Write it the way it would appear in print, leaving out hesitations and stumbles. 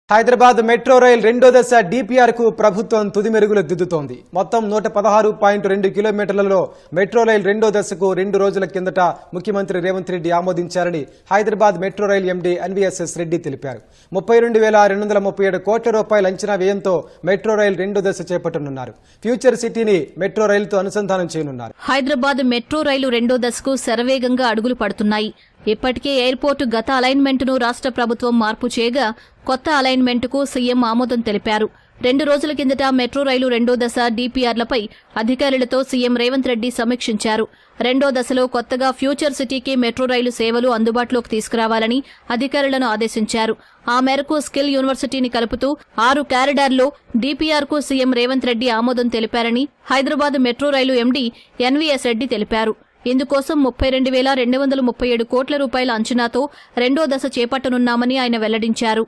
Hyderabad metro rail రెండో దశ DPR కు ప్రభుత్వం తుది మెరుగులు దిద్దుతోంది. మొత్తం 116.2 కిలోమీటర్లలో మెట్రో రైల్ రెండో దశకు 2 రోజుల కిందట ముఖ్యమంత్రి రేవంత్ రెడ్డి ఆమోదించారని Hyderabad metro rail MD NVSS Reddy తెలిపారు. 32,237 కోట్ల రూపాయల అంచనా వ్యయంతో మెట్రో రైల్ రెండో దశ చేపట్టనున్నారు. ఫ్యూచర్ సిటీని మెట్రో రైలుతో అనుసంధానం చేయనున్నారు. హైదరాబాద్ మెట్రో రైలు రెండో దశకు శరవేగంగా అడుగులు పడుతున్నాయి. ఇప్పటికే ఎయిర్పోర్టు గత అలైన్మెంట్ను రాష్ట్ర ప్రభుత్వం మార్పు చేయగా కొత్త అలైన్మెంట్కు సీఎం ఆమోదం తెలిపారు. 2 రోజుల కిందట మెట్రో రైలు రెండో దశ డిపిఆర్లపై అధికారులతో సీఎం రేవంత్ రెడ్డి సమీక్షించారు. రెండో దశలో కొత్తగా ఫ్యూచర్ సిటీకి మెట్రో రైలు సేవలు అందుబాటులోకి తీసుకురావాలని అధికారులను ఆదేశించారు. ఆ మేరకు స్కిల్ యూనివర్సిటీని కలుపుతూ 6 కారిడార్లో డిపిఆర్కు సీఎం రేవంత్ రెడ్డి ఆమోదం తెలిపారని హైదరాబాద్ మెట్రో రైలు ఎండీ ఎన్వీఎస్ రెడ్డి తెలిపారు. ఇందుకోసం 32,237 కోట్ల రూపాయల అంచనాతో రెండో దశ చేపట్టనున్నామని ఆయన వెల్లడించారు.